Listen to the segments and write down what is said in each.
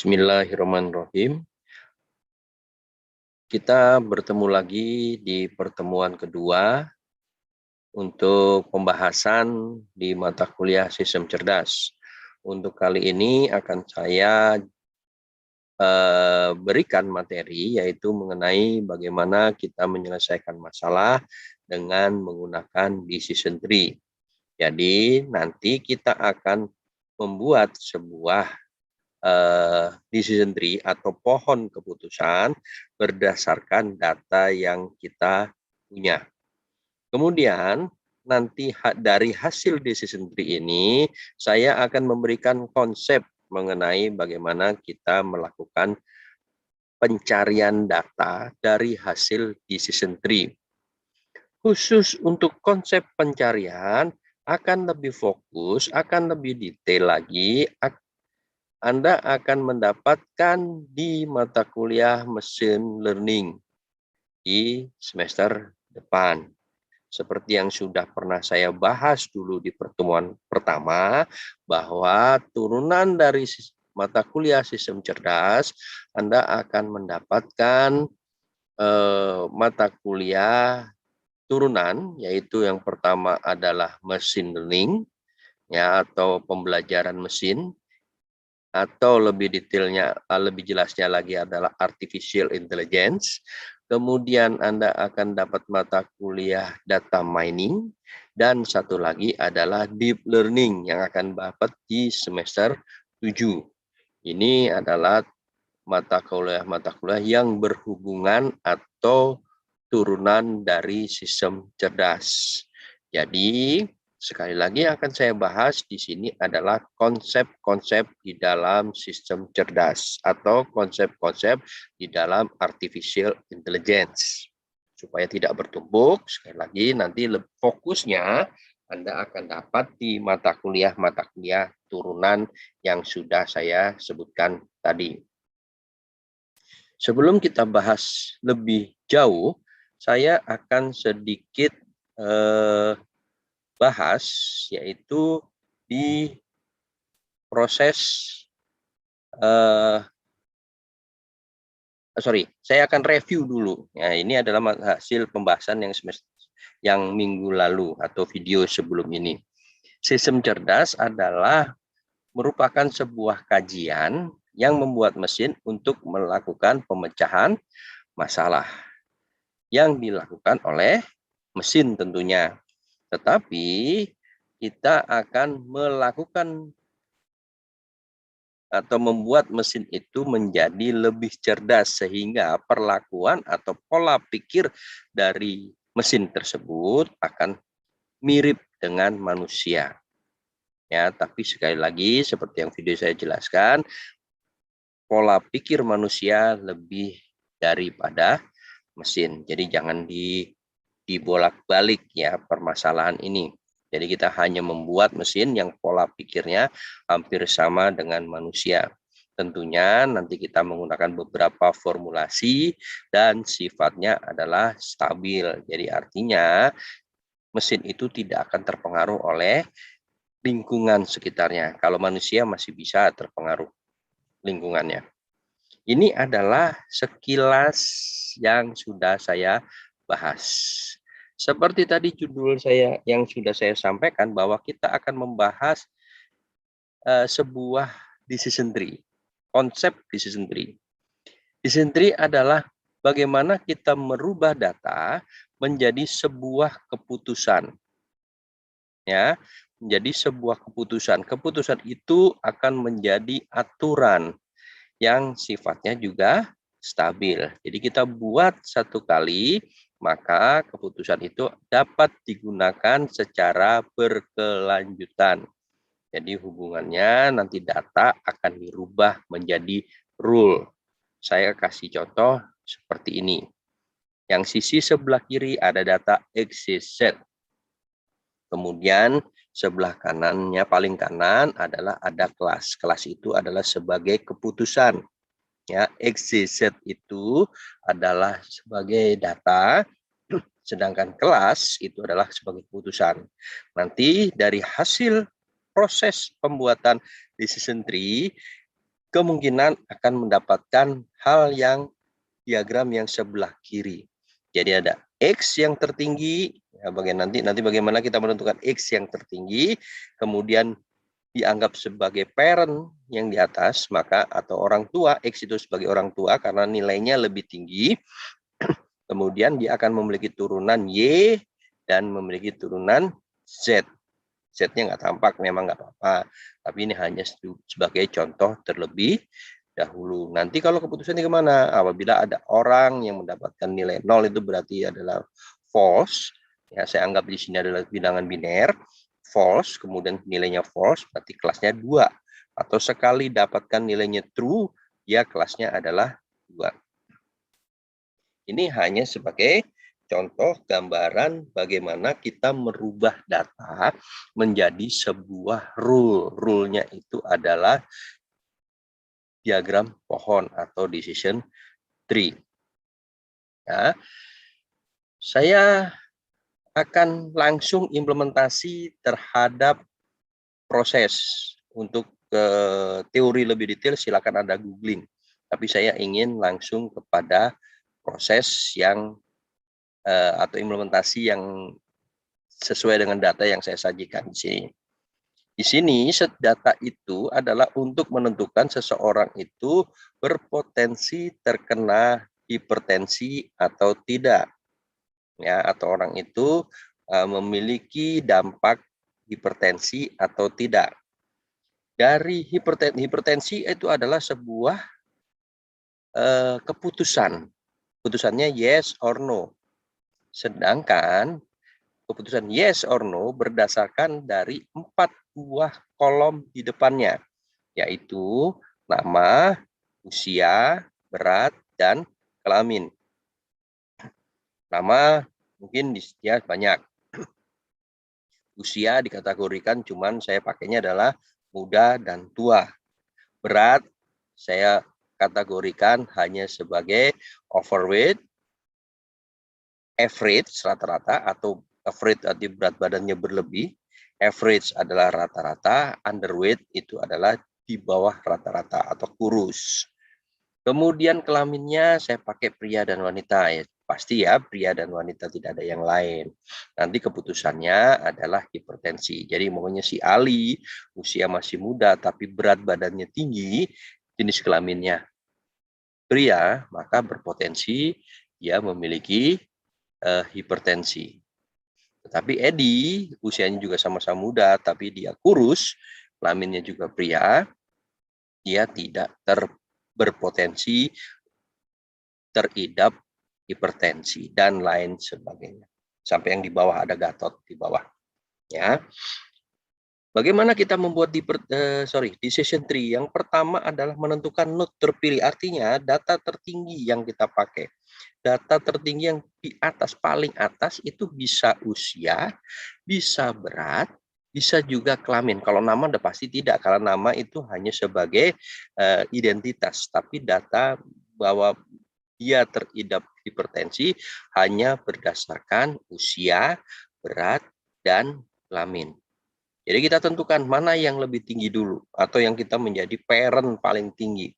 Bismillahirrahmanirrahim. Kita bertemu lagi di pertemuan kedua untuk pembahasan di mata kuliah Sistem Cerdas. Untuk kali ini akan saya berikan materi yaitu mengenai bagaimana kita menyelesaikan masalah dengan menggunakan decision tree. Jadi nanti kita akan membuat sebuah decision tree atau pohon keputusan berdasarkan data yang kita punya. Kemudian nanti dari hasil decision tree ini saya akan memberikan konsep mengenai bagaimana kita melakukan pencarian data dari hasil decision tree. Khusus untuk konsep pencarian akan lebih fokus, akan lebih detail lagi, Anda akan mendapatkan di mata kuliah Machine Learning di semester depan. Seperti yang sudah pernah saya bahas dulu di pertemuan pertama, bahwa turunan dari mata kuliah Sistem Cerdas, Anda akan mendapatkan mata kuliah turunan, yaitu yang pertama adalah Machine Learning, ya, atau pembelajaran mesin, atau lebih detailnya, lebih jelasnya lagi adalah Artificial Intelligence. Kemudian Anda akan dapat mata kuliah Data Mining, dan satu lagi adalah Deep Learning yang akan dapat di semester 7. Ini adalah mata kuliah yang berhubungan atau turunan dari sistem cerdas. Jadi sekali lagi yang akan saya bahas di sini adalah konsep-konsep di dalam sistem cerdas atau konsep-konsep di dalam artificial intelligence. Supaya tidak bertumpuk, sekali lagi nanti fokusnya Anda akan dapat di mata kuliah turunan yang sudah saya sebutkan tadi. Sebelum kita bahas lebih jauh, saya akan sedikit bahas, yaitu di proses saya akan review dulu. Ya, ini adalah hasil pembahasan yang minggu lalu atau video sebelum ini. Sistem cerdas adalah merupakan sebuah kajian yang membuat mesin untuk melakukan pemecahan masalah yang dilakukan oleh mesin tentunya. Tetapi kita akan melakukan atau membuat mesin itu menjadi lebih cerdas sehingga perlakuan atau pola pikir dari mesin tersebut akan mirip dengan manusia. Ya, tapi sekali lagi seperti yang video saya jelaskan, pola pikir manusia lebih daripada mesin. Jadi jangan dibolak-balik ya permasalahan ini. Jadi kita hanya membuat mesin yang pola pikirnya hampir sama dengan manusia. Tentunya nanti kita menggunakan beberapa formulasi dan sifatnya adalah stabil. Jadi artinya mesin itu tidak akan terpengaruh oleh lingkungan sekitarnya. Kalau manusia masih bisa terpengaruh lingkungannya. Ini adalah sekilas yang sudah saya bahas. Seperti tadi judul saya yang sudah saya sampaikan, bahwa kita akan membahas sebuah decision tree, konsep decision tree. Decision tree adalah bagaimana kita merubah data menjadi sebuah keputusan. Ya, menjadi sebuah keputusan. Keputusan itu akan menjadi aturan yang sifatnya juga stabil. Jadi kita buat satu kali, maka keputusan itu dapat digunakan secara berkelanjutan. Jadi hubungannya nanti data akan dirubah menjadi rule. Saya kasih contoh seperti ini. Yang sisi sebelah kiri ada data XYZ. Kemudian sebelah kanannya, paling kanan adalah ada kelas. Kelas itu adalah sebagai keputusan. Ya, XYZ itu adalah sebagai data, sedangkan kelas itu adalah sebagai keputusan. Nanti dari hasil proses pembuatan decision tree, kemungkinan akan mendapatkan hal yang diagram yang sebelah kiri. Jadi ada X yang tertinggi, ya, nanti bagaimana kita menentukan X yang tertinggi, kemudian dianggap sebagai parent yang di atas, maka atau orang tua, X itu sebagai orang tua karena nilainya lebih tinggi, kemudian dia akan memiliki turunan Y dan memiliki turunan Z. Z-nya nggak tampak, memang nggak apa-apa. Tapi ini hanya sebagai contoh terlebih dahulu. Nanti kalau keputusannya kemana? Apabila ada orang yang mendapatkan nilai 0 itu berarti adalah false. Ya, saya anggap di sini adalah bilangan biner. False, kemudian nilainya false, berarti kelasnya 2. Atau sekali dapatkan nilainya true, ya kelasnya adalah 2. Ini hanya sebagai contoh gambaran bagaimana kita merubah data menjadi sebuah rule. Rule-nya itu adalah diagram pohon atau decision tree. Ya, saya akan langsung implementasi terhadap proses. Untuk teori lebih detail silakan Anda googling. Tapi saya ingin langsung kepada proses yang atau implementasi yang sesuai dengan data yang saya sajikan di sini. Di sini data itu adalah untuk menentukan seseorang itu berpotensi terkena hipertensi atau tidak, ya, atau orang itu memiliki dampak hipertensi atau tidak. Dari hipertensi itu adalah sebuah keputusan, keputusannya yes or no. Sedangkan keputusan yes or no berdasarkan dari 4 buah kolom di depannya, yaitu nama, usia, berat, dan kelamin. Nama mungkin ya banyak. Usia dikategorikan cuman saya pakainya adalah muda dan tua. Berat saya kategorikan hanya sebagai overweight, average rata-rata, atau average arti berat badannya berlebih, average adalah rata-rata, underweight itu adalah di bawah rata-rata atau kurus. Kemudian kelaminnya saya pakai pria dan wanita, ya pasti ya pria dan wanita, tidak ada yang lain. Nanti keputusannya adalah hipertensi. Jadi maunya si Ali usia masih muda tapi berat badannya tinggi, jenis kelaminnya pria, maka berpotensi dia memiliki hipertensi. Tetapi Edi usianya juga sama-sama muda tapi dia kurus, kelaminnya juga pria, dia tidak berpotensi teridap hipertensi dan lain sebagainya. Sampai yang di bawah ada Gatot di bawah. Ya. Bagaimana kita membuat decision tree? Yang pertama adalah menentukan node terpilih. Artinya data tertinggi yang kita pakai. Data tertinggi yang di atas, paling atas itu bisa usia, bisa berat, bisa juga kelamin. Kalau nama udah pasti tidak, karena nama itu hanya sebagai identitas. Tapi data bahwa dia teridap hipertensi hanya berdasarkan usia, berat, dan kelamin. Jadi kita tentukan mana yang lebih tinggi dulu, atau yang kita menjadi parent paling tinggi.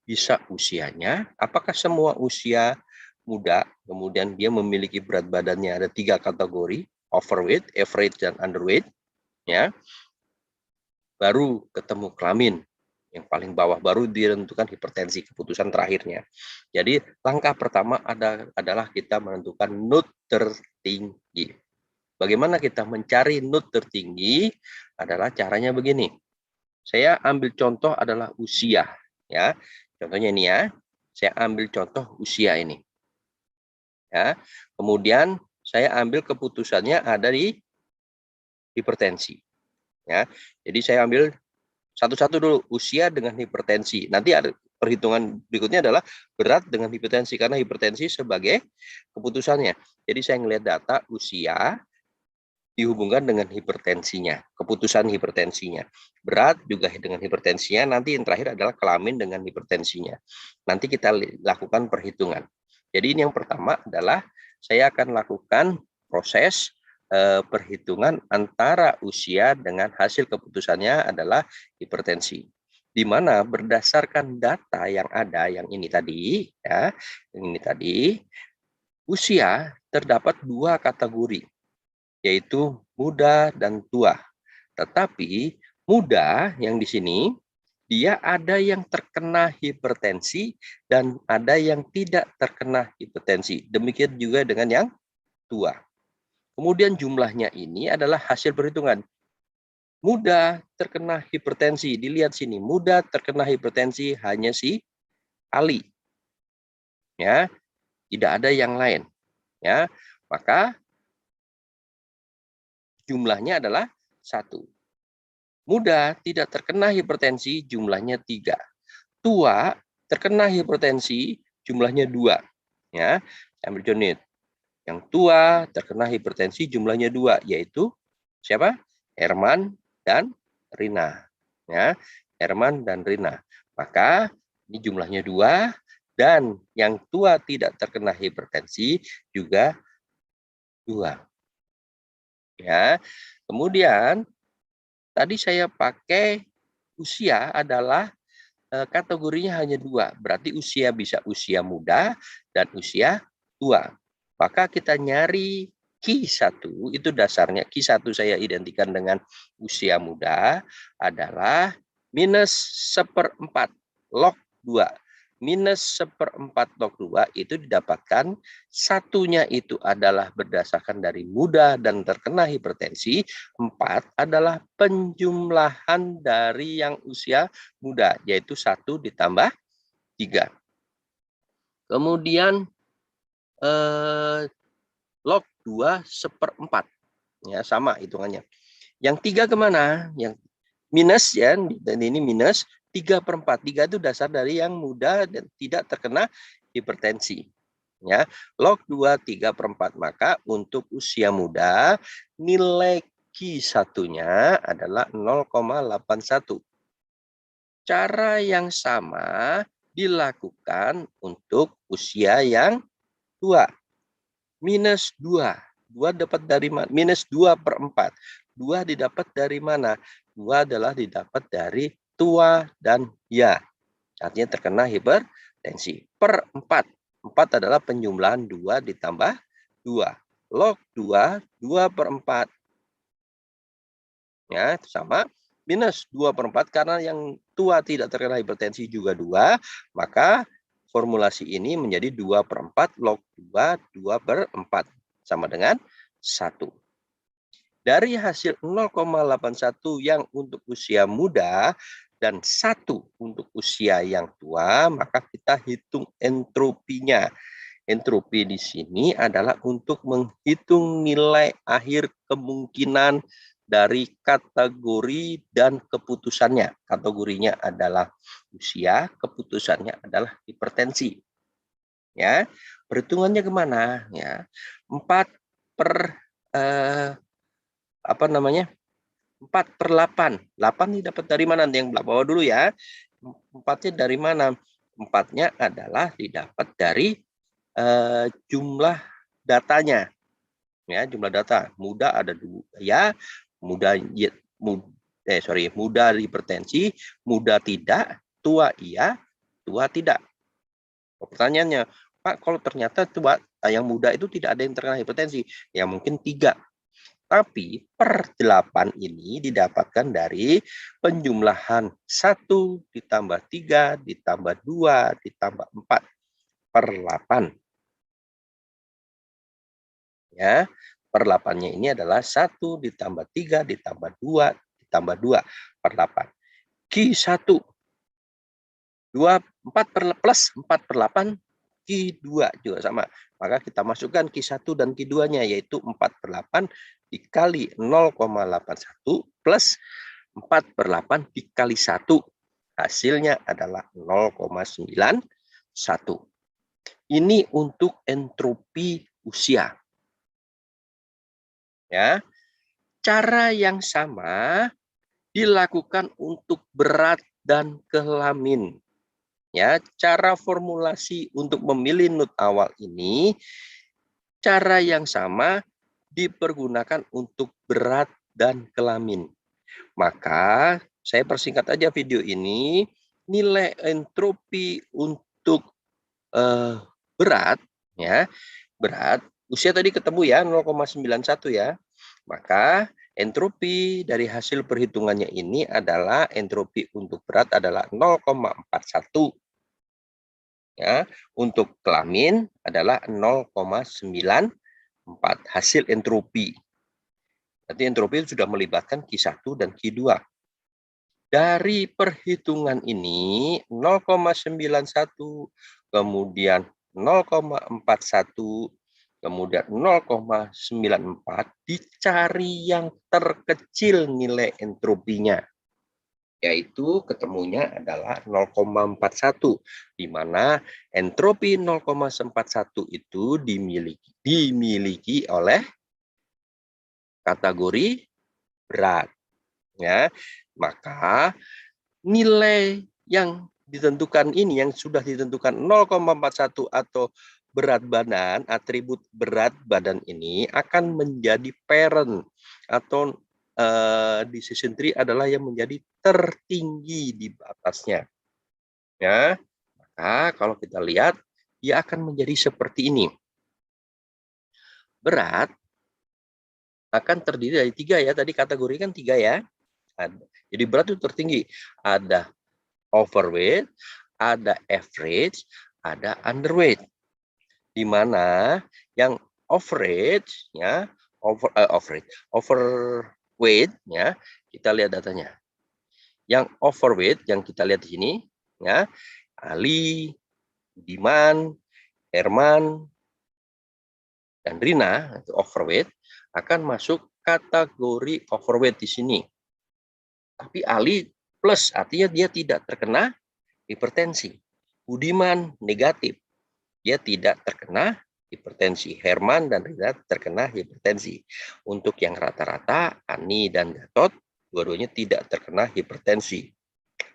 Bisa usianya, apakah semua usia muda, kemudian dia memiliki berat badannya ada 3 kategori, overweight, average, dan underweight, ya. Baru ketemu kelamin, yang paling bawah, baru ditentukan hipertensi, keputusan terakhirnya. Jadi langkah pertama adalah kita menentukan node tertinggi. Bagaimana kita mencari node tertinggi? Adalah caranya begini. Saya ambil contoh adalah usia, ya. Contohnya ini ya. Saya ambil contoh usia ini. Ya. Kemudian saya ambil keputusannya ada di hipertensi. Ya. Jadi saya ambil satu-satu dulu, usia dengan hipertensi. Nanti ada perhitungan berikutnya adalah berat dengan hipertensi, karena hipertensi sebagai keputusannya. Jadi saya melihat data usia dihubungkan dengan hipertensinya, keputusan hipertensinya. Berat juga dengan hipertensinya, nanti yang terakhir adalah kelamin dengan hipertensinya. Nanti kita lakukan perhitungan. Jadi ini yang pertama adalah saya akan lakukan proses perhitungan antara usia dengan hasil keputusannya adalah hipertensi. di mana berdasarkan data yang ada, yang ini tadi, ya, yang ini tadi, usia terdapat 2 kategori, yaitu muda dan tua. Tetapi muda yang di sini, dia ada yang terkena hipertensi dan ada yang tidak terkena hipertensi. Demikian juga dengan yang tua. Kemudian jumlahnya ini adalah hasil perhitungan. Muda terkena hipertensi, dilihat sini, muda terkena hipertensi hanya si Ali, ya, tidak ada yang lain, ya. Maka jumlahnya adalah 1. Muda tidak terkena hipertensi, jumlahnya 3. Tua terkena hipertensi, jumlahnya 2, ya. Ambil contoh, yang tua terkena hipertensi jumlahnya 2, yaitu siapa? Herman dan Rina, ya, Herman dan Rina. Maka ini jumlahnya 2, dan yang tua tidak terkena hipertensi juga 2, ya. Kemudian tadi saya pakai usia adalah kategorinya hanya 2, berarti usia bisa usia muda dan usia tua. Maka kita nyari Q1, itu dasarnya Q1 saya identikan dengan usia muda adalah minus 1/4 log 2. Minus 1/4 log 2 itu didapatkan, satunya itu adalah berdasarkan dari muda dan terkena hipertensi, 4 adalah penjumlahan dari yang usia muda, yaitu 1 ditambah 3. Kemudian log 2 1/4, ya, sama hitungannya. Yang 3 kemana? Yang minus, ya, dan ini minus 3/4. 3 itu dasar dari yang muda dan tidak terkena hipertensi, ya. Log 2 3/4. Maka untuk usia muda nilai Q1-nya adalah 0,81. Cara yang sama dilakukan untuk usia yang tua. Minus 2. 2 dapat dari mana? Minus 2/4. 2 didapat dari mana? 2 adalah didapat dari tua dan ya. Artinya terkena hipertensi. Per 4. 4 adalah penjumlahan 2 ditambah 2. Log 2, 2/4. Ya, sama. Minus 2/4 karena yang tua tidak terkena hipertensi juga 2, maka formulasi ini menjadi 2/4 log 2, 2/4 sama dengan 1. Dari hasil 0,81 yang untuk usia muda dan 1 untuk usia yang tua, maka kita hitung entropinya. Entropi di sini adalah untuk menghitung nilai akhir kemungkinan dari kategori dan keputusannya. Kategorinya adalah usia, keputusannya adalah hipertensi. Ya, perhitungannya kemana? Ya, 4 per 4/8. 8 ini dapat dari mana? Yang bawah dulu ya. 4-nya dari mana? 4-nya adalah didapat dari jumlah datanya, ya, jumlah data. Muda ada 2, ya, muda hipertensi, muda tidak, tua iya, tua tidak. Pertanyaannya, Pak, kalau ternyata tua yang muda itu tidak ada yang terkena hipertensi, ya mungkin 3. Tapi per 8 ini didapatkan dari penjumlahan 1 ditambah 3 ditambah 2 ditambah 4 per 8. Ya, per 8-nya ini adalah 1 ditambah 3 ditambah 2 ditambah 2 per 8. Q1 plus 4/8, Q2 juga sama. Maka kita masukkan Q1 dan Q2-nya, yaitu 4/8 dikali 0,81 plus 4/8 dikali 1. Hasilnya adalah 0,91. Ini untuk entropi usia. Ya, cara yang sama dilakukan untuk berat dan kelamin. Ya, cara formulasi untuk memilih NUT awal ini, cara yang sama dipergunakan untuk berat dan kelamin. Maka saya persingkat aja video ini, nilai entropi untuk berat, ya, berat, usia tadi ketemu ya 0,91 ya. Maka entropi dari hasil perhitungannya ini adalah entropi untuk berat adalah 0,41. Ya, untuk kelamin adalah 0,94 hasil entropi. Nanti entropi sudah melibatkan Q1 dan Q2. Dari perhitungan ini 0,91, kemudian 0,41, kemudian 0,94, dicari yang terkecil nilai entropinya, yaitu ketemunya adalah 0,41, di mana entropi 0,41 itu dimiliki oleh kategori berat, ya. Maka nilai yang ditentukan ini, yang sudah ditentukan 0,41 atau berat badan, atribut berat badan ini akan menjadi parent atau decision tree adalah yang menjadi tertinggi di atasnya. Ya, maka kalau kita lihat dia akan menjadi seperti ini. Berat akan terdiri dari 3 ya, tadi kategori kan 3 ya. Jadi berat itu tertinggi. Ada overweight, ada average, ada underweight. Di mana yang overweight ya, overweight ya, kita lihat datanya. Yang overweight yang kita lihat di sini ya, Ali, Budiman, Herman, dan Rina itu overweight akan masuk kategori overweight di sini. Tapi Ali plus, artinya dia tidak terkena hipertensi. Budiman negatif, dia tidak terkena hipertensi. Herman dan Rina terkena hipertensi. Untuk yang rata-rata, Ani dan Gatot, dua-duanya tidak terkena hipertensi.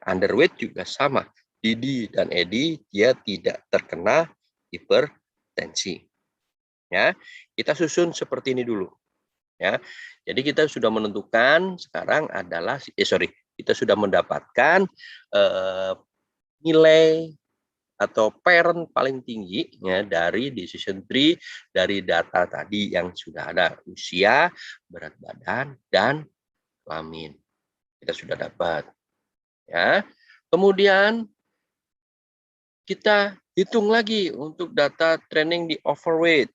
Underweight juga sama. Didi dan Edi, dia tidak terkena hipertensi. Ya, kita susun seperti ini dulu. Ya, jadi kita sudah menentukan sekarang adalah, kita sudah mendapatkan nilai atau parent paling tinggi ya, dari decision tree dari data tadi yang sudah ada, usia, berat badan, dan kelamin. Kita sudah dapat. Ya. Kemudian kita hitung lagi untuk data training di overweight.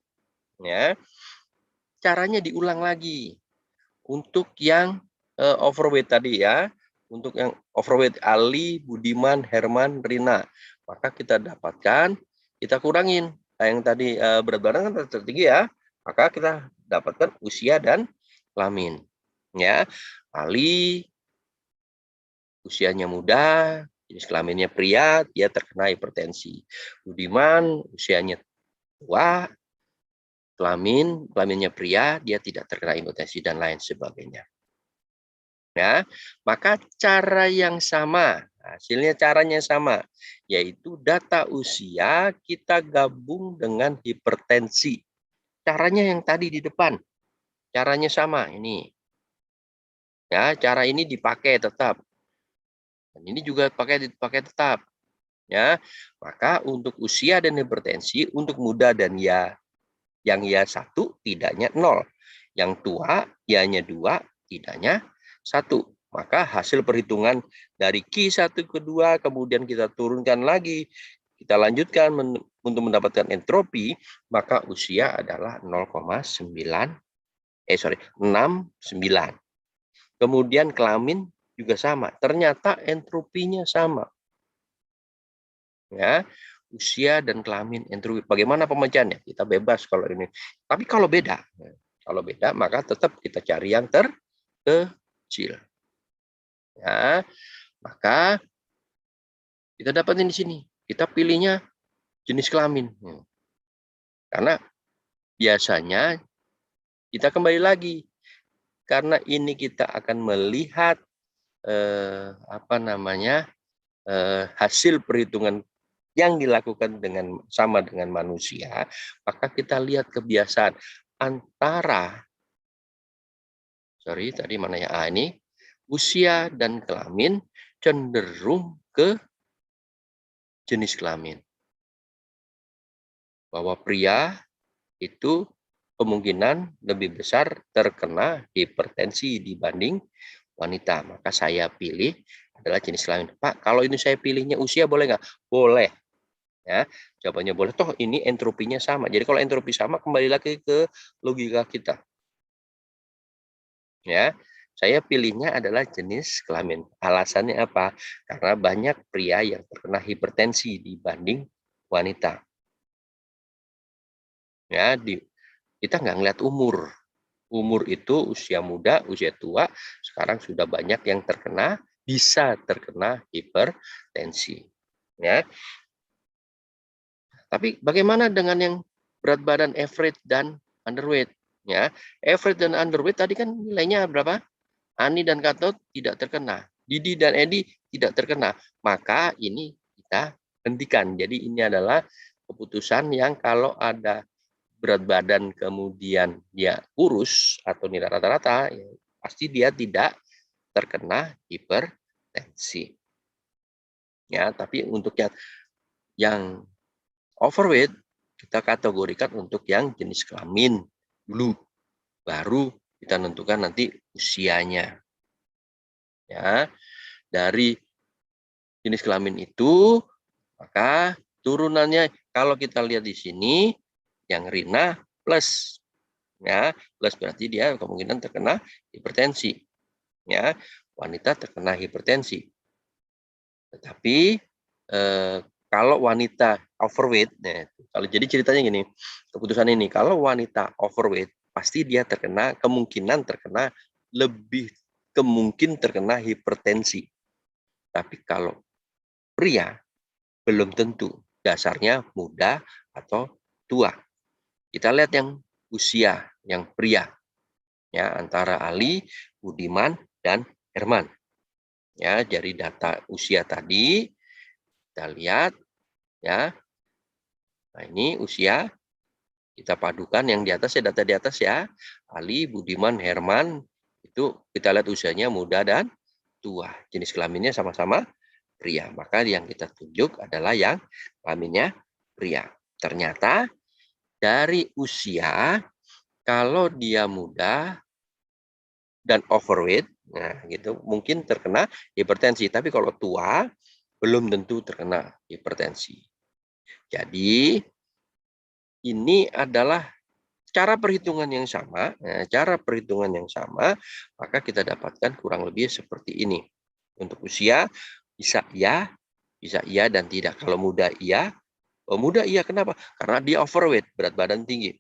Ya. Caranya diulang lagi. Untuk yang overweight tadi ya, untuk yang overweight Ali, Budiman, Herman, Rina, maka kita dapatkan, kita kurangin. Nah, yang tadi berat badan kan tertinggi ya, maka kita dapatkan usia dan kelamin. Ya, Ali usianya muda, jenis kelaminnya pria, dia terkena hipertensi. Budiman usianya tua, kelaminnya pria, dia tidak terkena hipertensi dan lain sebagainya. Ya, maka cara yang sama, hasilnya caranya sama, yaitu data usia kita gabung dengan hipertensi. Caranya yang tadi di depan, caranya sama ini. Ya, cara ini dipakai tetap. Dan ini juga dipakai tetap. Ya, maka untuk usia dan hipertensi, untuk muda dan ya, yang ya 1 tidaknya 0. Yang tua ya-nya 2, tidaknya 1. Maka hasil perhitungan dari Q1 ke 2, kemudian kita turunkan lagi, kita lanjutkan untuk mendapatkan entropi, maka usia adalah 0,69. Kemudian kelamin juga sama. Ternyata entropinya sama. Ya, usia dan kelamin entropi. Bagaimana pemecahannya? Kita bebas kalau ini. Tapi kalau beda maka tetap kita cari yang terkecil. Ya, maka kita dapatin di sini. Kita pilihnya jenis kelamin. Karena biasanya kita kembali lagi, karena ini kita akan melihat hasil perhitungan yang dilakukan sama dengan manusia, maka kita lihat kebiasaan antara ini usia dan kelamin cenderung ke jenis kelamin. Bahwa pria itu kemungkinan lebih besar terkena hipertensi dibanding wanita. Maka saya pilih adalah jenis kelamin. Pak, kalau ini saya pilihnya usia boleh nggak? Boleh. Ya, jawabannya boleh. Toh ini entropinya sama. Jadi kalau entropi sama, kembali lagi ke logika kita. Ya, saya pilihnya adalah jenis kelamin. Alasannya apa? Karena banyak pria yang terkena hipertensi dibanding wanita. Ya, kita nggak ngeliat umur. Umur itu usia muda, usia tua, sekarang sudah banyak yang bisa terkena hipertensi. Ya, tapi bagaimana dengan yang berat badan average dan underweight? Ya, average dan underweight tadi kan nilainya berapa? Ani dan Gatot tidak terkena. Didi dan Edi tidak terkena. Maka ini kita hentikan. Jadi ini adalah keputusan yang kalau ada berat badan kemudian dia kurus atau nilai rata-rata, ya, pasti dia tidak terkena hipertensi. Ya, tapi untuk yang overweight kita kategorikan untuk yang jenis kelamin dulu, baru kita tentukan nanti usianya. Ya, dari jenis kelamin itu, maka turunannya kalau kita lihat di sini yang Rina plus, ya plus berarti dia kemungkinan terkena hipertensi, ya wanita terkena hipertensi. Tetapi kalau wanita overweight, nah, kalau jadi ceritanya gini, keputusan ini kalau wanita overweight pasti dia kemungkinan terkena lebih kemungkin terkena hipertensi. Tapi kalau pria belum tentu, dasarnya muda atau tua. Kita lihat yang usia, yang pria, ya antara Ali, Budiman, dan Herman. Ya, dari data usia tadi kita lihat, ya. Nah ini usia, kita padukan yang di atas ya, data di atas ya, Ali, Budiman, Herman, itu kita lihat usianya muda dan tua. Jenis kelaminnya sama-sama pria. Maka yang kita tunjuk adalah yang kelaminnya pria. Ternyata dari usia, kalau dia muda dan overweight, nah gitu mungkin terkena hipertensi. Tapi kalau tua, belum tentu terkena hipertensi. Jadi ini adalah cara perhitungan yang sama. Nah, cara perhitungan yang sama, maka kita dapatkan kurang lebih seperti ini. Untuk usia bisa iya dan tidak. Kalau muda iya, muda iya kenapa? Karena dia overweight, berat badan tinggi.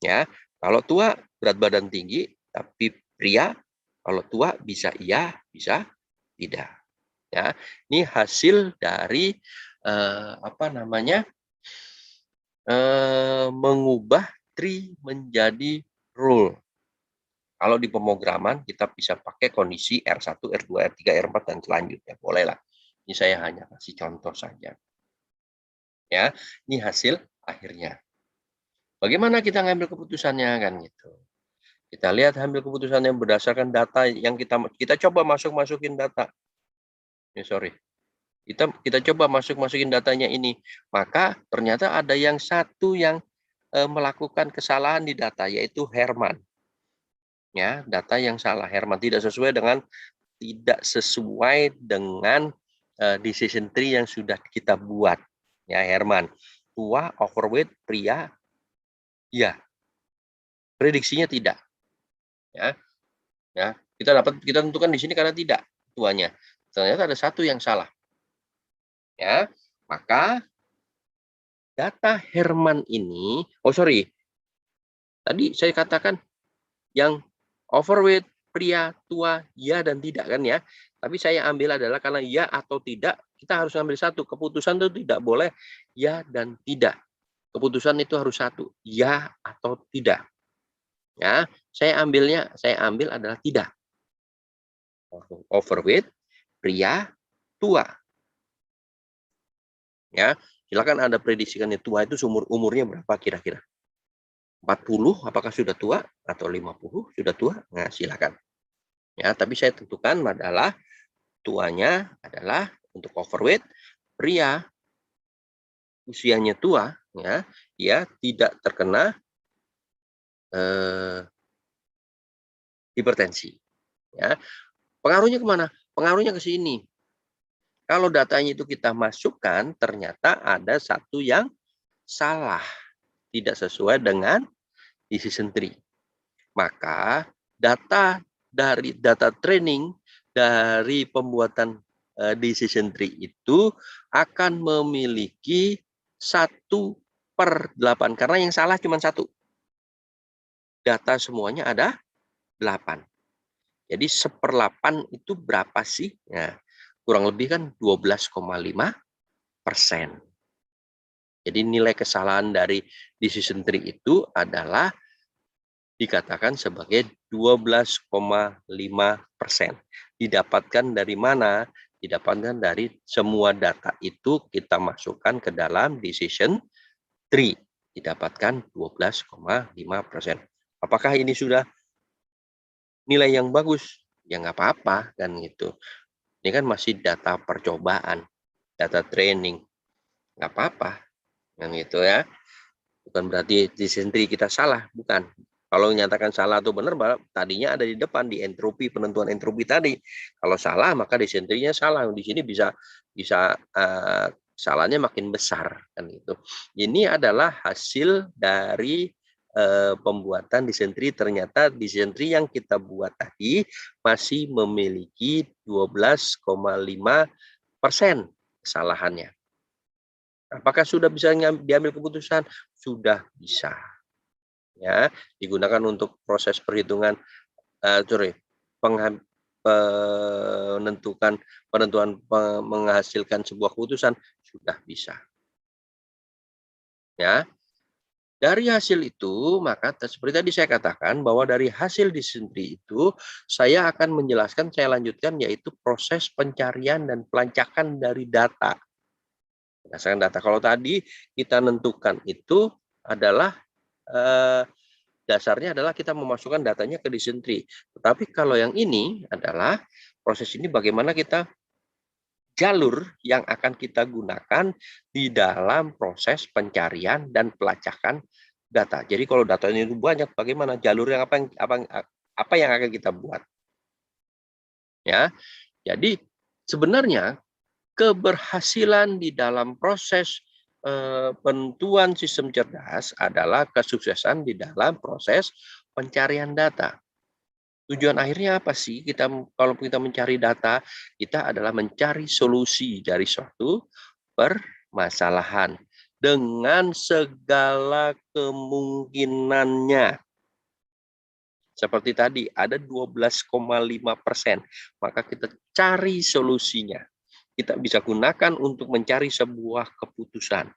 Ya, kalau tua berat badan tinggi tapi pria, kalau tua bisa iya, bisa tidak. Ya, ini hasil dari mengubah tree menjadi rule. Kalau di pemrograman kita bisa pakai kondisi R1, R2, R3, R4 dan selanjutnya. Bolehlah. Ini saya hanya kasih contoh saja. Ya, ini hasil akhirnya. Bagaimana kita ngambil keputusannya kan gitu. Kita lihat ambil keputusan yang berdasarkan data yang kita coba masukin data. Sorry. Kita coba masukin datanya ini. Maka ternyata ada yang satu yang melakukan kesalahan di data, yaitu Herman. Ya, data yang salah. Herman tidak sesuai dengan decision tree yang sudah kita buat. Ya, Herman. Tua, overweight, pria, ya. Prediksinya tidak. Ya, ya. Kita tentukan di sini karena tidak tuanya. Ternyata ada satu yang salah. Ya, maka data Herman ini, tadi saya katakan yang overweight, pria, tua, ya dan tidak kan ya. Tapi saya ambil adalah karena ya atau tidak, kita harus ambil satu. Keputusan itu tidak boleh ya dan tidak. Keputusan itu harus satu, ya atau tidak. Ya, saya ambil adalah tidak. Overweight, pria, tua. Ya, silakan Anda prediksikan tua itu umurnya berapa kira-kira? 40 apakah sudah tua atau 50 sudah tua? Nah, silakan. Ya, tapi saya tentukan adalah tuanya adalah untuk overweight pria usianya tua, ya, dia tidak terkena hipertensi. Ya, pengaruhnya kemana? Pengaruhnya ke sini. Kalau datanya itu kita masukkan, ternyata ada satu yang salah, tidak sesuai dengan decision tree. Maka data training dari pembuatan decision tree itu akan memiliki 1/8 karena yang salah cuma 1. Data semuanya ada 8. Jadi 1/8 itu berapa sih? Nah, kurang lebih kan 12,5%. Jadi nilai kesalahan dari decision tree itu adalah dikatakan sebagai 12,5%. Didapatkan dari mana? Didapatkan dari semua data itu kita masukkan ke dalam decision tree. Didapatkan 12,5%. Apakah ini sudah nilai yang bagus? Ya nggak apa-apa kan gitu. Ini kan masih data percobaan, data training. Nggak apa-apa kan gitu ya. Bukan berarti decision tree kita salah, bukan. Kalau menyatakan salah atau benar, tadinya ada di depan di entropi, penentuan entropi tadi. Kalau salah, maka decision tree-nya salah. Di sini bisa salahnya makin besar kan itu. Ini adalah hasil dari pembuatan decision tree. Ternyata decision tree yang kita buat tadi masih memiliki 12,5% kesalahannya. Apakah sudah bisa diambil keputusan? Sudah bisa. Ya, digunakan untuk proses perhitungan menghasilkan sebuah keputusan sudah bisa. Ya. Dari hasil itu, maka seperti tadi saya katakan bahwa dari hasil decision tree itu saya akan menjelaskan, saya lanjutkan yaitu proses pencarian dan pelacakan dari data. Berdasarkan data. Kalau tadi kita tentukan itu adalah dasarnya adalah kita memasukkan datanya ke decision tree. Tetapi kalau yang ini adalah proses ini bagaimana kita jalur yang akan kita gunakan di dalam proses pencarian dan pelacakan data. Jadi kalau datanya itu banyak, bagaimana jalur yang apa yang akan kita buat? Ya, jadi sebenarnya keberhasilan di dalam proses penentuan sistem cerdas adalah kesuksesan di dalam proses pencarian data. Tujuan akhirnya apa sih? Kalau kita mencari data, kita adalah mencari solusi dari suatu permasalahan dengan segala kemungkinannya. Seperti tadi, ada 12,5%. Maka kita cari solusinya. Kita bisa gunakan untuk mencari sebuah keputusan.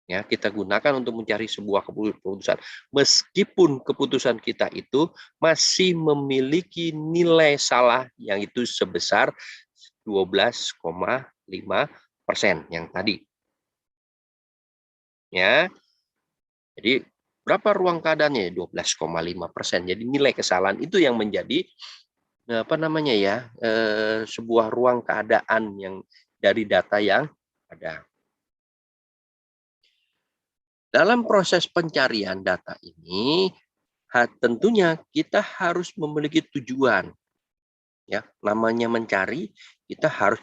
Ya, kita gunakan untuk mencari sebuah keputusan. Meskipun keputusan kita itu masih memiliki nilai salah yang itu sebesar 12,5% yang tadi. Ya, jadi berapa ruang keadaannya? 12,5%. Jadi nilai kesalahan itu yang menjadi sebuah ruang keadaan yang dari data yang ada. Dalam proses pencarian data ini, tentunya kita harus memiliki tujuan. Ya, namanya mencari, kita harus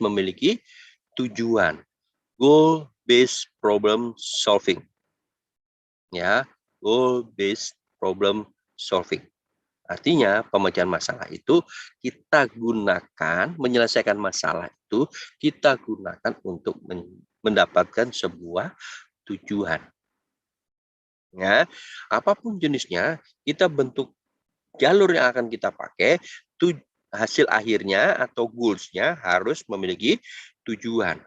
memiliki tujuan. Goal based problem solving. Ya, goal based problem solving. Artinya pemecahan masalah itu kita gunakan, menyelesaikan masalah itu kita gunakan untuk mendapatkan sebuah tujuan. Ya, apapun jenisnya, kita bentuk jalur yang akan kita pakai, hasil akhirnya atau goals-nya harus memiliki tujuan.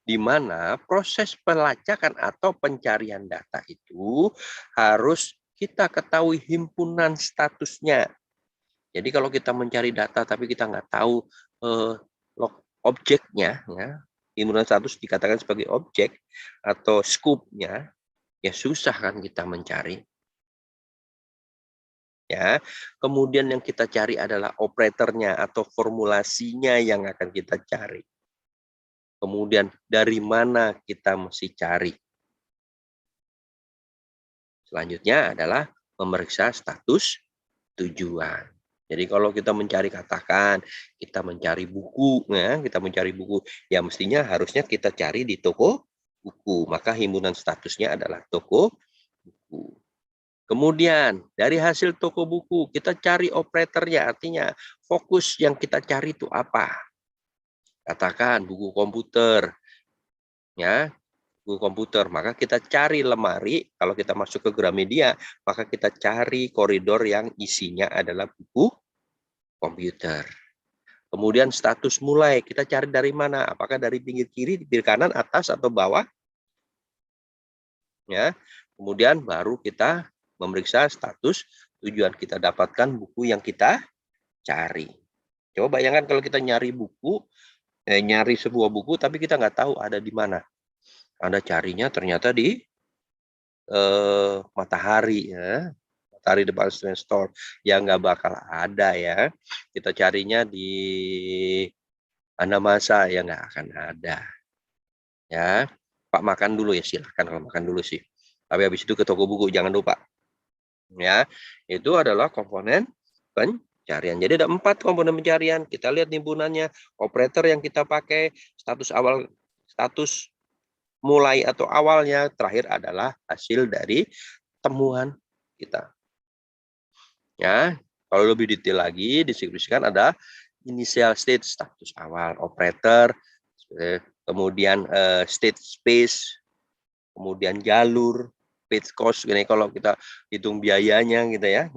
Di mana proses pelacakan atau pencarian data itu harus kita ketahui himpunan statusnya. Jadi kalau kita mencari data tapi kita nggak tahu objeknya, ya, himpunan status dikatakan sebagai objek atau scope-nya, ya susah kan kita mencari. ya. Kemudian yang kita cari adalah operatornya atau formulasinya yang akan kita cari. Kemudian dari mana kita mesti cari. Selanjutnya adalah memeriksa status tujuan. Jadi kalau kita mencari, katakan kita mencari buku, ya mestinya harusnya kita cari di toko buku. Maka himpunan statusnya adalah toko buku. Kemudian dari hasil toko buku kita cari operatornya, artinya fokus yang kita cari itu apa? Katakan buku komputer, ya, buku komputer. Maka kita cari lemari. Kalau kita masuk ke Gramedia, maka kita cari koridor yang isinya adalah buku komputer. Kemudian status mulai, kita cari dari mana? Apakah dari pinggir kiri, pinggir kanan, atas, atau bawah? Ya. Kemudian baru kita memeriksa status tujuan, kita dapatkan buku yang kita cari. Coba bayangkan kalau kita nyari buku, nyari sebuah buku, tapi kita nggak tahu ada di mana. Anda carinya ternyata di Matahari, ya. Matahari Department Store, yang nggak bakal ada ya. Kita carinya di Anamasa, ya nggak akan ada. Ya, Pak makan dulu ya, silahkan kalau makan dulu sih. Tapi habis itu ke toko buku, jangan lupa. Ya, itu adalah komponen pencarian. Jadi ada 4 komponen pencarian. Kita lihat himpunannya, operator yang kita pakai, status awal, status mulai atau awalnya, terakhir adalah hasil dari temuan kita. Ya, kalau lebih detail lagi deskripsikan ada initial state, status awal, operator, kemudian state space, kemudian jalur, page cost, ini kalau kita hitung biayanya gitu ya,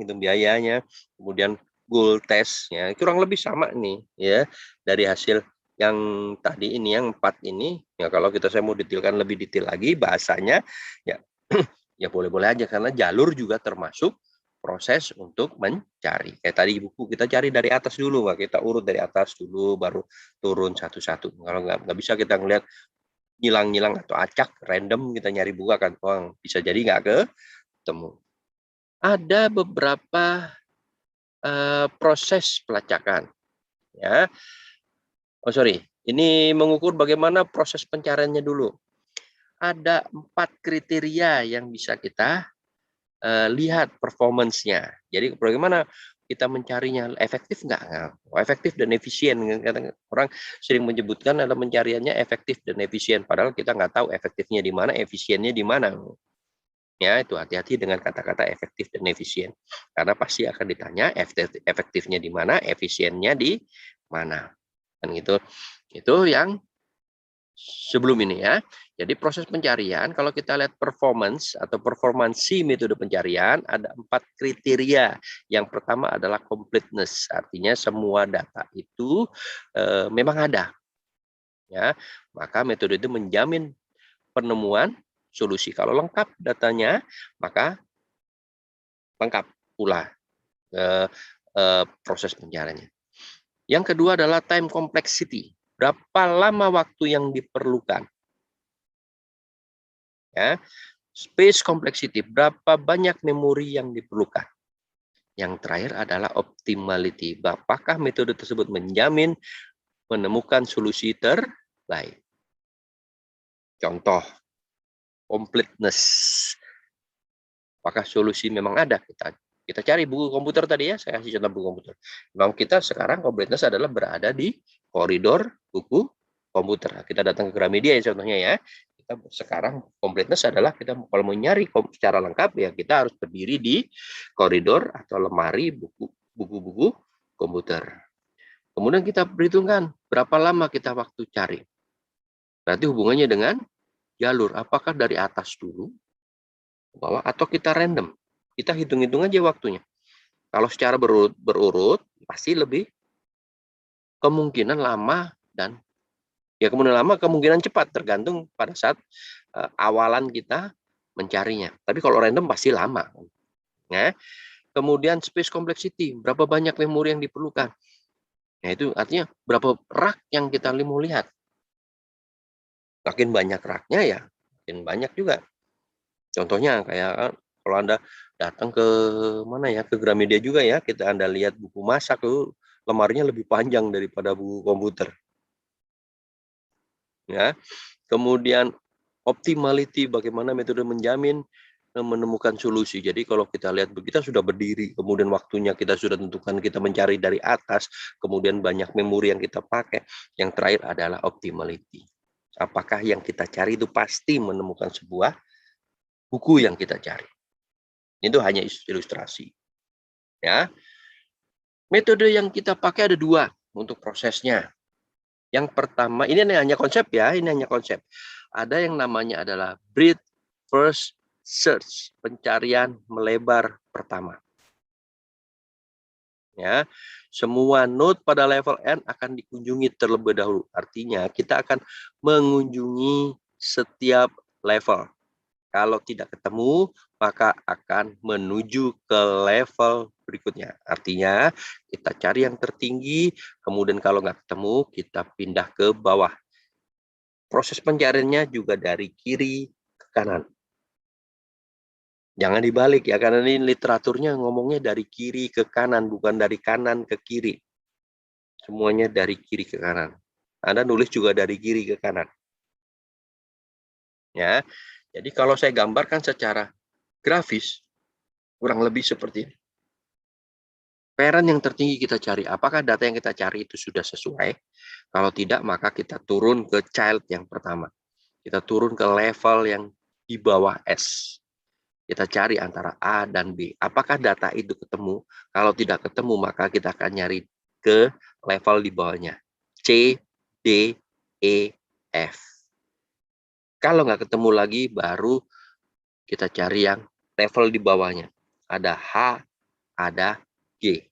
kemudian goal test ya, kurang lebih sama nih ya, dari hasil yang tadi ini, yang 4 ini ya. Kalau saya mau detailkan lebih detail lagi bahasanya ya, ya boleh-boleh aja, karena jalur juga termasuk proses untuk mencari. Kayak tadi buku kita cari dari atas dulu, kita urut dari atas dulu baru turun satu-satu. Kalau nggak bisa kita ngelihat ngilang-ngilang atau acak random, kita nyari buku akan bisa jadi nggak ketemu. Ada beberapa proses pelacakan ya. Ini mengukur bagaimana proses pencariannya dulu. Ada 4 kriteria yang bisa kita lihat performance-nya. Jadi bagaimana kita mencarinya, efektif nggak? Efektif dan efisien. Orang sering menyebutkan adalah pencariannya efektif dan efisien, padahal kita nggak tahu efektifnya di mana, efisiennya di mana. Ya, itu hati-hati dengan kata-kata efektif dan efisien, karena pasti akan ditanya efektifnya di mana, efisiennya di mana. Dan itu yang sebelum ini ya. Jadi proses pencarian, kalau kita lihat performance atau performansi metode pencarian, ada 4 kriteria. Yang pertama adalah completeness, artinya semua data itu memang ada. Ya, maka metode itu menjamin penemuan solusi. Kalau lengkap datanya, maka lengkap pula proses pencariannya. Yang kedua adalah time complexity. Berapa lama waktu yang diperlukan? Ya, space complexity, berapa banyak memori yang diperlukan. Yang terakhir adalah optimality, apakah metode tersebut menjamin menemukan solusi terbaik. Contoh, completeness, apakah solusi memang ada? Kita cari buku komputer tadi ya, saya kasih contoh buku komputer. Memang kita sekarang completeness adalah berada di koridor buku komputer. Kita datang ke Gramedia ya contohnya ya. Sekarang completeness adalah kita kalau mau nyari secara lengkap ya kita harus berdiri di koridor atau lemari buku-buku komputer. Kemudian kita perhitungkan berapa lama kita waktu cari. Berarti hubungannya dengan jalur, apakah dari atas dulu ke bawah atau kita random. Kita hitung-hitung aja waktunya. Kalau secara berurut pasti lebih kemungkinan lama, dan ya kemudian lama kemungkinan cepat, tergantung pada saat awalan kita mencarinya. Tapi kalau random pasti lama. Ya. Kemudian space complexity, berapa banyak memori yang diperlukan. Nah, itu artinya berapa rak yang kita mau lihat. Makin banyak raknya ya, makin banyak juga. Contohnya kayak Kalau Anda datang ke mana ya, ke Gramedia juga ya, Anda lihat buku masak tuh lemarinya lebih panjang daripada buku komputer. Ya. Kemudian optimality, bagaimana metode menjamin menemukan solusi. Jadi kalau kita lihat kita sudah berdiri, kemudian waktunya kita sudah tentukan, kita mencari dari atas, kemudian banyak memori yang kita pakai. Yang terakhir adalah optimality. Apakah yang kita cari itu pasti menemukan sebuah buku yang kita cari. Itu hanya ilustrasi. Ya. Metode yang kita pakai ada 2 untuk prosesnya. Yang pertama, ini hanya konsep ya, ini hanya konsep. Ada yang namanya adalah breadth first search, pencarian melebar pertama. Ya, semua node pada level N akan dikunjungi terlebih dahulu. Artinya kita akan mengunjungi setiap level. Kalau tidak ketemu, maka akan menuju ke level berikutnya. Artinya, kita cari yang tertinggi, kemudian kalau nggak ketemu, kita pindah ke bawah. Proses pencariannya juga dari kiri ke kanan. Jangan dibalik ya, karena ini literaturnya ngomongnya dari kiri ke kanan, bukan dari kanan ke kiri. Semuanya dari kiri ke kanan. Anda nulis juga dari kiri ke kanan. Ya, jadi kalau saya gambarkan secara grafis, kurang lebih seperti ini. Parent yang tertinggi kita cari, apakah data yang kita cari itu sudah sesuai? Kalau tidak, maka kita turun ke child yang pertama. Kita turun ke level yang di bawah S. Kita cari antara A dan B. Apakah data itu ketemu? Kalau tidak ketemu, maka kita akan nyari ke level di bawahnya. C, D, E, F. Kalau nggak ketemu lagi, baru kita cari yang level di bawahnya. Ada H, ada G.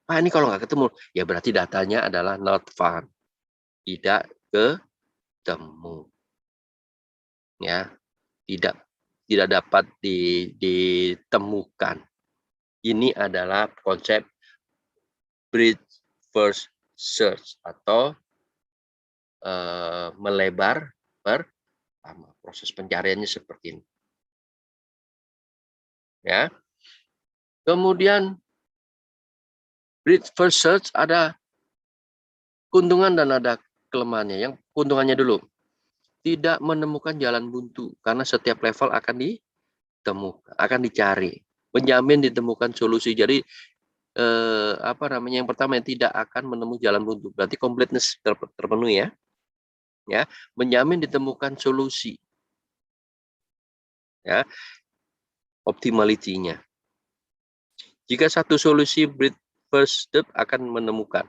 Ini kalau nggak ketemu, ya berarti datanya adalah not found. Tidak ketemu. Ya, tidak dapat ditemukan. Ini adalah konsep breadth first search atau melebar pertama. Proses pencariannya seperti ini. Ya. Kemudian breadth first search ada keuntungan dan ada kelemahannya. Yang keuntungannya dulu, tidak menemukan jalan buntu karena setiap level akan ditemukan, akan dicari. Menjamin ditemukan solusi. Jadi yang pertama yang tidak akan menemui jalan buntu, berarti completeness terpenuhi ya. Ya, menjamin ditemukan solusi. Ya, optimality-nya. Jika satu solusi breadth first step akan menemukan.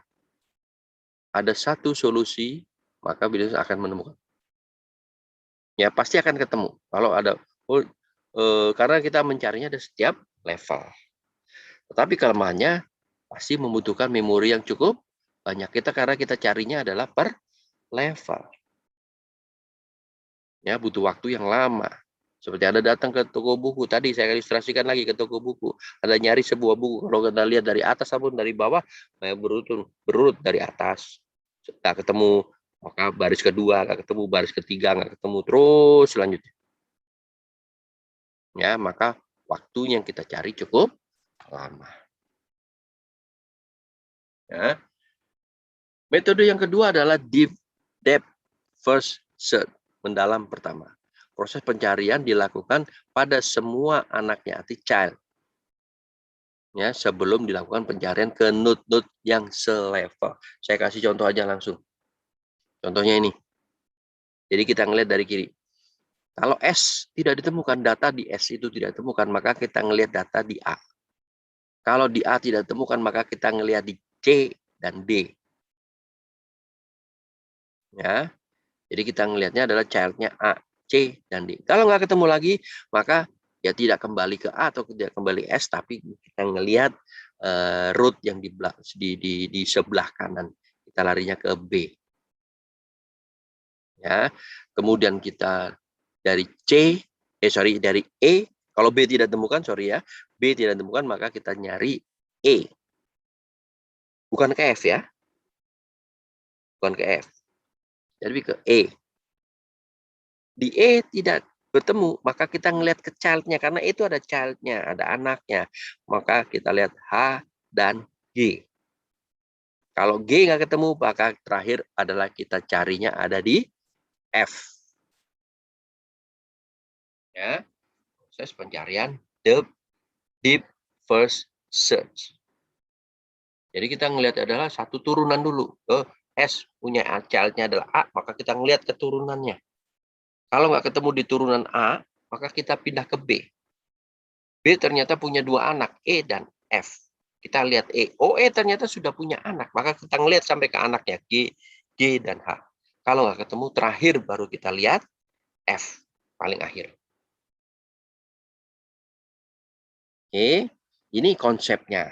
Ada satu solusi, maka bisnis akan menemukan. Ya, pasti akan ketemu. Kalau ada karena kita mencarinya di setiap level. Tetapi kelemahannya pasti membutuhkan memori yang cukup banyak. Karena kita carinya adalah per level. Ya, butuh waktu yang lama. Seperti Anda datang ke toko buku, tadi saya ilustrasikan lagi ke toko buku. Anda nyari sebuah buku, kalau Anda lihat dari atas ataupun dari bawah, berurut dari atas. Setelah ketemu, maka baris kedua, nggak ketemu, baris ketiga, nggak ketemu, terus selanjutnya. Ya, maka waktu yang kita cari cukup lama. Ya. Metode yang kedua adalah deep depth first search, mendalam pertama. Proses pencarian dilakukan pada semua anaknya, arti child. Ya, sebelum dilakukan pencarian ke node-node yang selevel. Saya kasih contoh aja langsung. Contohnya ini. Jadi kita ngelihat dari kiri. Kalau S tidak ditemukan, data di S itu tidak ditemukan, maka kita ngelihat data di A. Kalau di A tidak ditemukan, maka kita ngelihat di C dan D. Ya, jadi kita ngelihatnya adalah child-nya A, C, dan D. Kalau nggak ketemu lagi, maka ya tidak kembali ke A atau tidak kembali S, tapi kita ngelihat root yang di sebelah kanan. Kita larinya ke B. Ya, kemudian kita dari dari E. Kalau B tidak ditemukan, B tidak ditemukan, maka kita nyari E. Bukan ke F ya. Bukan ke F. Jadi ke E. Di E tidak bertemu, maka kita ngelihat ke child-nya, karena itu ada child-nya, ada anaknya. Maka kita lihat H dan G. Kalau G nggak ketemu, maka terakhir adalah kita carinya ada di F. Ya, proses pencarian deep first search. Jadi kita ngelihat adalah satu turunan dulu. S punya child-nya adalah A, maka kita ngelihat keturunannya. Kalau nggak ketemu di turunan A, maka kita pindah ke B. B ternyata punya dua anak, E dan F. Kita lihat E. Oh, E ternyata sudah punya anak, maka kita ngelihat sampai ke anaknya, G dan H. Kalau nggak ketemu, terakhir baru kita lihat F, paling akhir. Oke, ini konsepnya.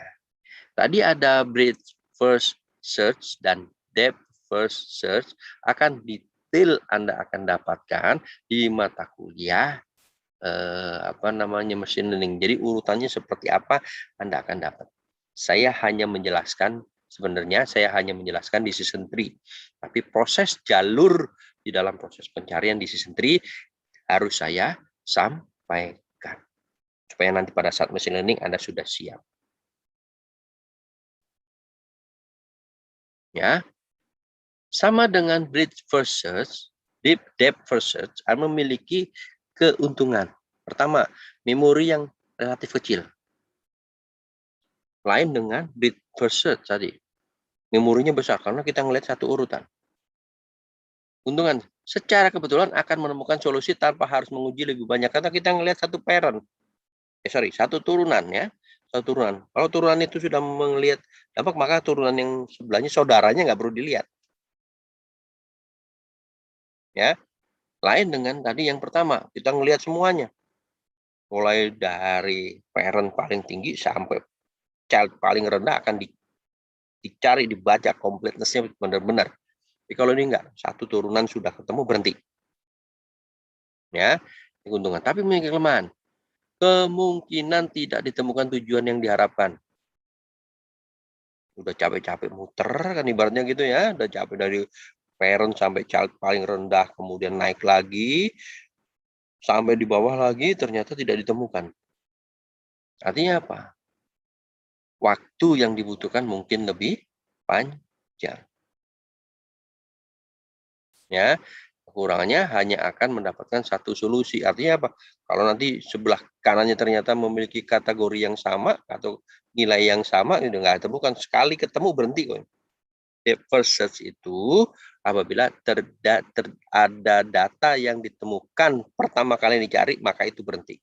Tadi ada breadth first search dan depth first search, akan detail Anda akan dapatkan di mata kuliah machine learning. Jadi urutannya seperti apa Anda akan dapat. Saya hanya menjelaskan di season 3. Tapi proses jalur di dalam proses pencarian di season 3 harus saya sampaikan. Supaya nanti pada saat machine learning Anda sudah siap. Ya. Sama dengan breadth first search, depth first search memiliki keuntungan. Pertama, memori yang relatif kecil. Lain dengan breadth first search tadi. Memorinya besar karena kita ngelihat satu urutan. Keuntungan, secara kebetulan akan menemukan solusi tanpa harus menguji lebih banyak karena kita ngelihat satu parent. Satu turunan ya. Satu turunan. Kalau turunan itu sudah melihat dampak, maka turunan yang sebelahnya saudaranya nggak perlu dilihat. Ya. Lain dengan tadi yang pertama, kita ngelihat semuanya. Mulai dari parent paling tinggi sampai child paling rendah akan dicari, dibaca completeness-nya benar-benar. Tapi kalau ini enggak, satu turunan sudah ketemu, berhenti. Ya, keuntungan. Tapi memiliki kelemahan. Kemungkinan tidak ditemukan tujuan yang diharapkan. Udah capek-capek muter kan ibaratnya gitu ya, udah capek dari parent sampai child paling rendah, kemudian naik lagi sampai di bawah lagi, ternyata tidak ditemukan. Artinya apa? Waktu yang dibutuhkan mungkin lebih panjang. Ya, kekurangannya hanya akan mendapatkan satu solusi. Artinya apa? Kalau nanti sebelah kanannya ternyata memiliki kategori yang sama atau nilai yang sama, itu nggak temukan. Sekali ketemu berhenti kok. Depth first search itu apabila ada data yang ditemukan pertama kali dicari, maka itu berhenti.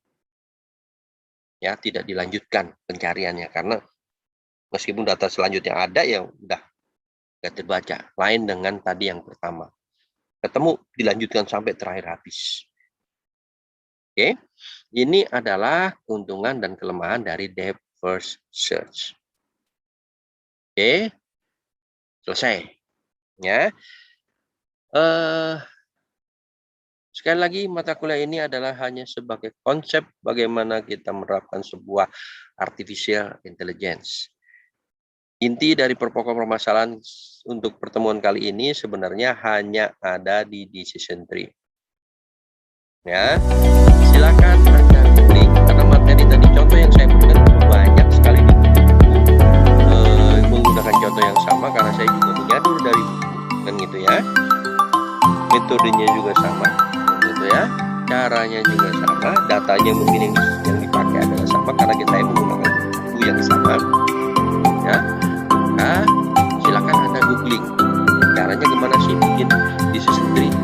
Ya, tidak dilanjutkan pencariannya karena meskipun data selanjutnya ada, ya udah nggak terbaca. Lain dengan tadi yang pertama. Ketemu, dilanjutkan sampai terakhir habis. Oke, ini adalah keuntungan dan kelemahan dari depth first search. Oke, selesai. Ya. Sekali lagi, mata kuliah ini adalah hanya sebagai konsep bagaimana kita menerapkan sebuah artificial intelligence. Inti dari pokok permasalahan untuk pertemuan kali ini sebenarnya hanya ada di decision tree. Ya, silakan Anda klik karena materi tadi contoh yang saya berikan banyak sekali di menggunakan contoh yang sama karena saya juga menyadur dari buku kan gitu ya. Metodenya juga sama gitu ya. Caranya juga sama, datanya mungkin yang dipakai adalah sama karena kita menggunakan buku yang sama. Ya. Nah, silakan Anda googling caranya gimana sih bikin decision tree.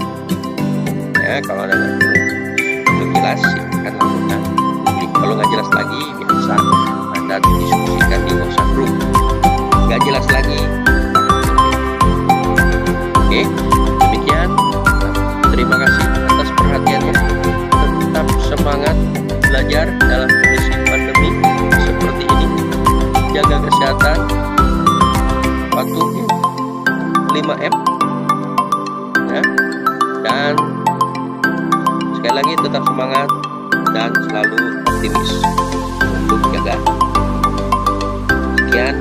Ya, kalau Anda belum jelas, silakan lakukan googling. Kalau nggak jelas lagi, biasa Anda diskusikan di WhatsApp group. Nggak jelas lagi. Oke, demikian. Terima kasih atas perhatiannya. Tetap semangat belajar dalam kondisi pandemi seperti ini. Jaga kesehatan. Waktunya 5M ya. Dan sekali lagi tetap semangat dan selalu optimis untuk jaga. Sekian.